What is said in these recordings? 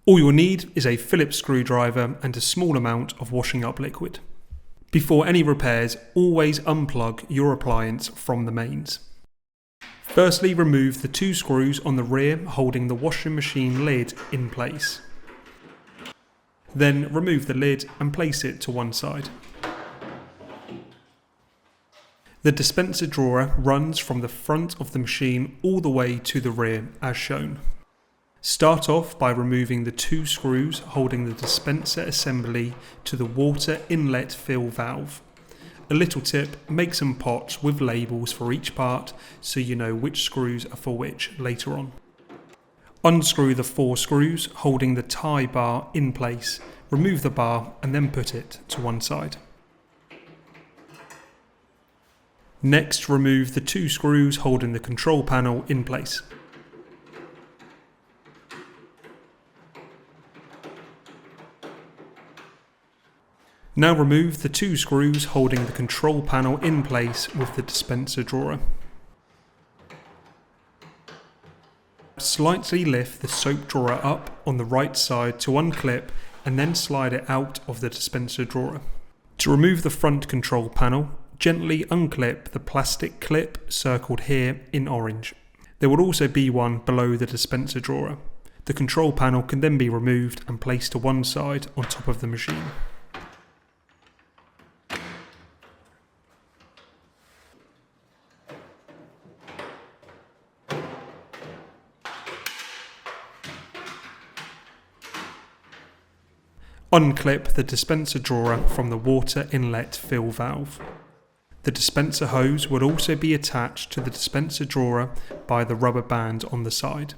All you'll need is a Phillips screwdriver and a small amount of washing up liquid. Before any repairs, always unplug your appliance from the mains. Firstly, remove the 2 screws on the rear holding the washing machine lid in place. Then remove the lid and place it to one side. The dispenser drawer runs from the front of the machine all the way to the rear as shown. Start off by removing the 2 screws holding the dispenser assembly to the water inlet fill valve. A little tip, make some pots with labels for each part so you know which screws are for which later on. Unscrew the 4 screws holding the tie bar in place, remove the bar and then put it to one side. Next, remove the 2 screws holding the control panel in place. Now remove the 2 screws holding the control panel in place with the dispenser drawer. Slightly lift the soap drawer up on the right side to unclip and then slide it out of the dispenser drawer. To remove the front control panel, gently unclip the plastic clip circled here in orange. There will also be one below the dispenser drawer. The control panel can then be removed and placed to one side on top of the machine. Unclip the dispenser drawer from the water inlet fill valve. The dispenser hose will also be attached to the dispenser drawer by the rubber band on the side.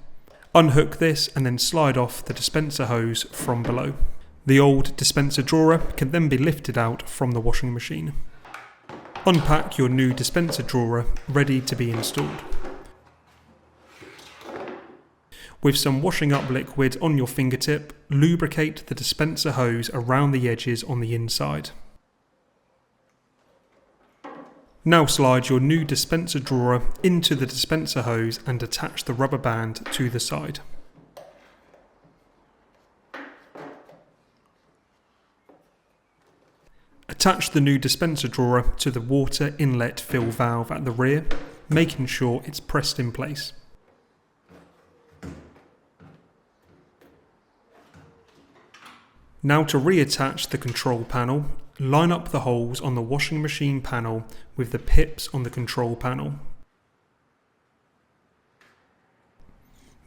Unhook this and then slide off the dispenser hose from below. The old dispenser drawer can then be lifted out from the washing machine. Unpack your new dispenser drawer ready to be installed. With some washing up liquid on your fingertip, lubricate the dispenser hose around the edges on the inside. Now slide your new dispenser drawer into the dispenser hose and attach the rubber band to the side. Attach the new dispenser drawer to the water inlet fill valve at the rear, making sure it's pressed in place. Now to reattach the control panel, line up the holes on the washing machine panel with the pips on the control panel.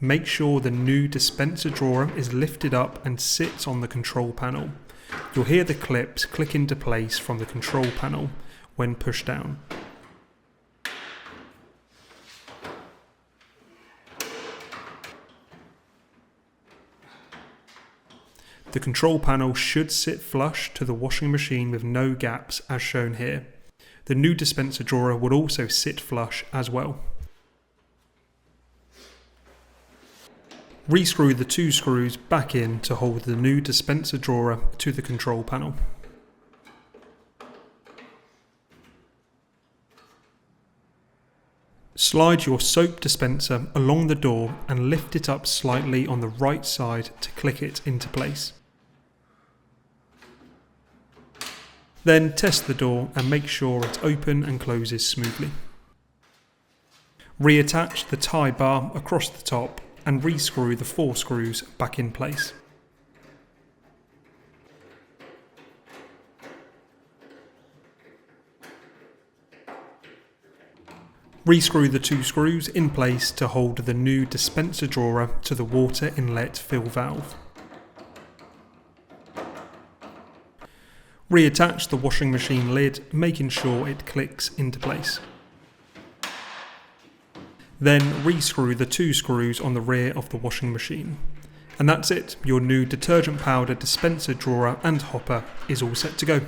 Make sure the new dispenser drawer is lifted up and sits on the control panel. You'll hear the clips click into place from the control panel when pushed down. The control panel should sit flush to the washing machine with no gaps as shown here. The new dispenser drawer will also sit flush as well. Rescrew the 2 screws back in to hold the new dispenser drawer to the control panel. Slide your soap dispenser along the door and lift it up slightly on the right side to click it into place. Then test the door and make sure it opens and closes smoothly. Reattach the tie bar across the top and rescrew the 4 screws back in place. Rescrew the 2 screws in place to hold the new dispenser drawer to the water inlet fill valve. Reattach the washing machine lid, making sure it clicks into place. Then rescrew the 2 screws on the rear of the washing machine. And that's it, your new detergent powder dispenser drawer and hopper is all set to go.